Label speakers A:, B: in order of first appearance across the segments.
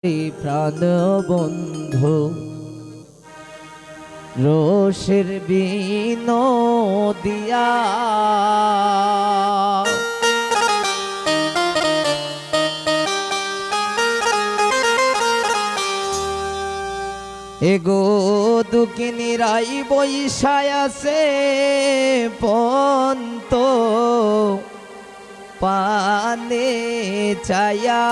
A: এই প্রাণ বন্ধু রোষের বিনোদিয়া এগো দুঃখিনী রাই বৈশায় আছে পন্ত পানে চায়া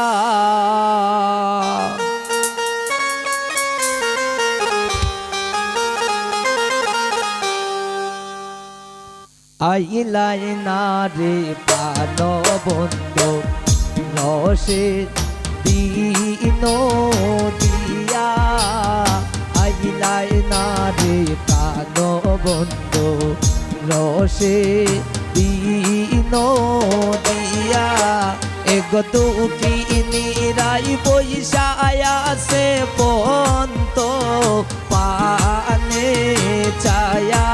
A: আইলাই না রে প্রাণ বন্ধু রসে দিন দিয়া আইলাই না রে প্রাণ বন্ধু রসে দিন দিয়া এগো দুঃখিনী রাই বৈশায় আছে পন্ত পানে চায়া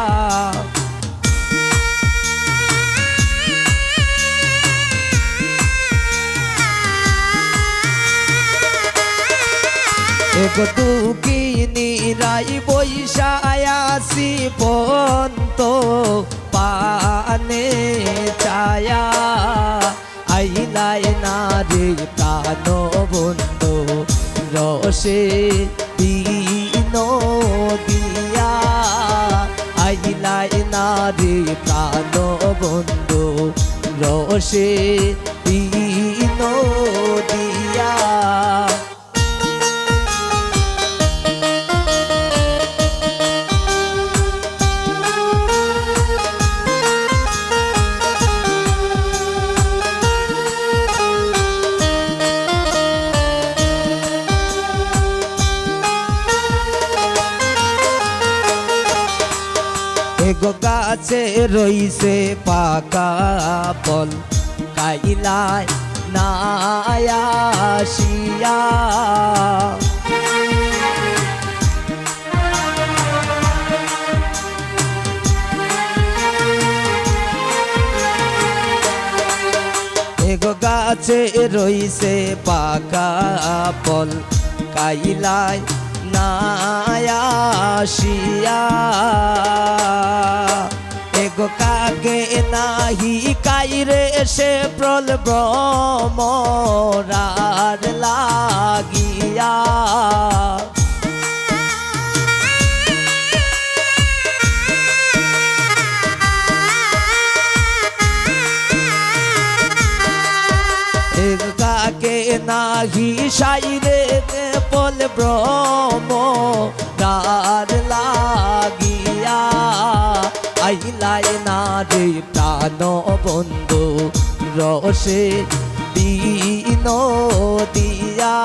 A: এগো দুঃখিনী রাই বৈশায় আসি পন্ত পানে চায়া আইলাই না রে প্রাণ বন্ধু রসে দিন দিয়া আইলাই না রে প্রাণ বন্ধু রসে দিন দিয়া এগো গাছে রইছে পাকা ফল খাইলাই না আসিয়া এগো গাছে রইছে পাকা ফল খাইলাই না আসিয়া এগো কাকে নাহি কাইরে সে প্রল ব্রহ্মরার লাগিয়া এগো কাকে নাহি সাইরে পল ব্রহ্মরার লাগিয়া আইলাই না রে প্রাণ বন্ধু রসে দিন দিয়া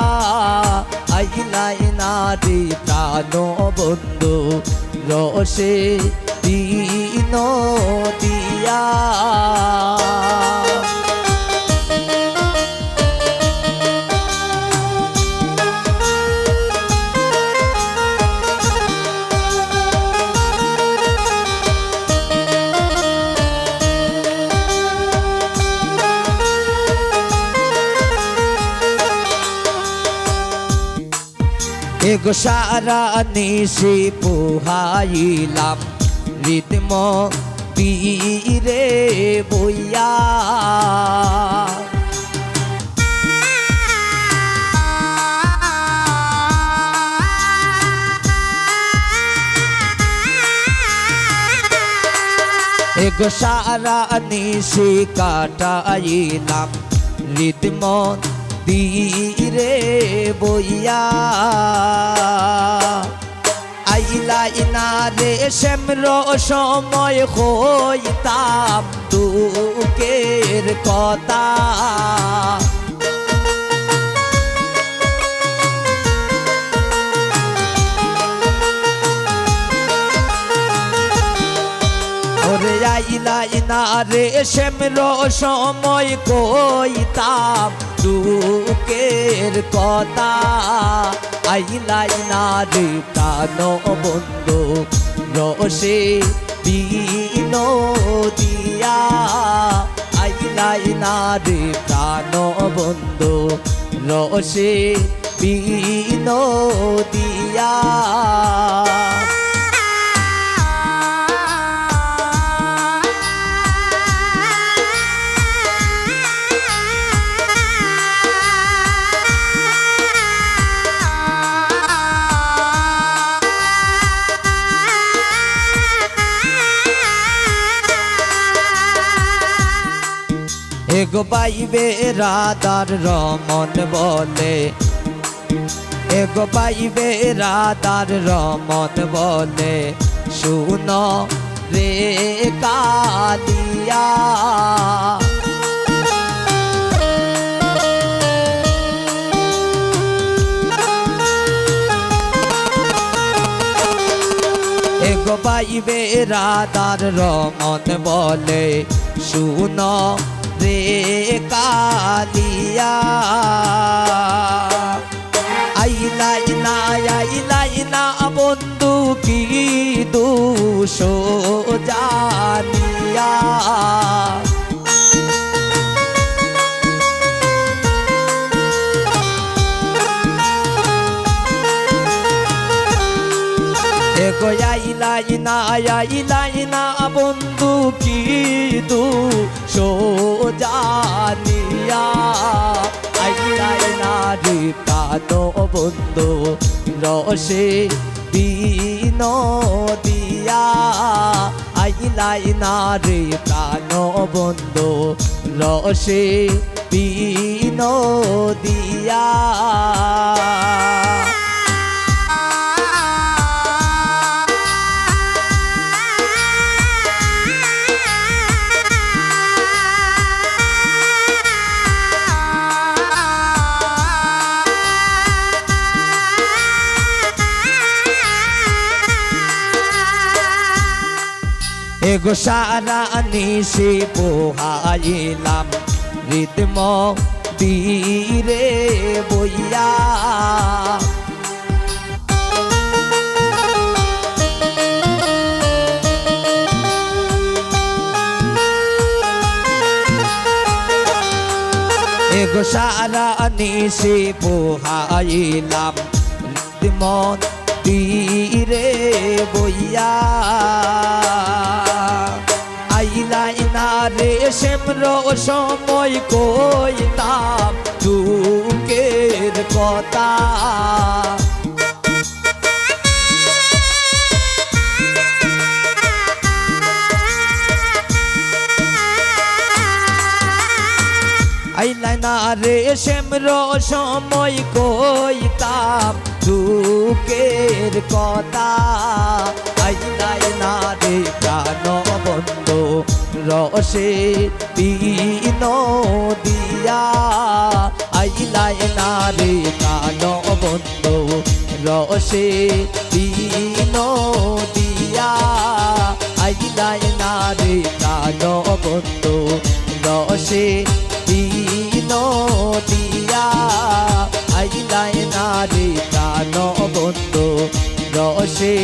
A: আইলাই না রে প্রাণ বন্ধু রসে দিন দিয়া এগো সারা নিশি পোহাইলাম রিদম পীরে বইয়া এগো সারা নিশি কাটাইলাম রিদম ধীরে বইয়া আইলাই না রে শ্যামর সময় হইতাম দুঃখের কথা ওরে আইলাই না রে শ্যামর সময় কইতাম দুঃখের কথা আইলাই না রে প্রাণ বন্ধু রসে দিন দিয়া আইলাই না রে প্রাণ বন্ধু রসে বিনোদিয়া। এগো পাইবে রাধার রমন বলে, এগো পাইবে রাধার রমন বলে, শুনো রে কালিয়া। এগো পাইবে রাধার রমন বলে, শুনো রে কালিয়া। আইলাই না আইলাই না বন্ধু কি দোষ জানিয়া। এগো আইলাই না বন্ধু কি দোষ জানিয়া। আইলাই না রে প্রাণ বন্ধু রসে বিনোদিয়া। আইলাই না রে প্রাণ বন্ধু রসে বিনোদিয়া। এগো সারা নিশি পোহাইলাম রিতম তীরে বইয়া। এগো সারা নিশি পোহাইলাম রিতম তীরে বইয়া। আইলাই না রে শ্যামর সময় কইতাম দুঃখের কথা। আইলাই না রে শ্যামর সময় কইতাম দুঃখের কথা। আইলাই না রে প্রাণ বন্ধু রসে বিনোদিয়া। আইলাই না রে প্রাণ বন্ধু রসে বিনোদিয়া। আইলাই না রে প্রাণ বন্ধু রসে বিনোদিয়া। আইলাই না রে প্রাণ বন্ধু রসে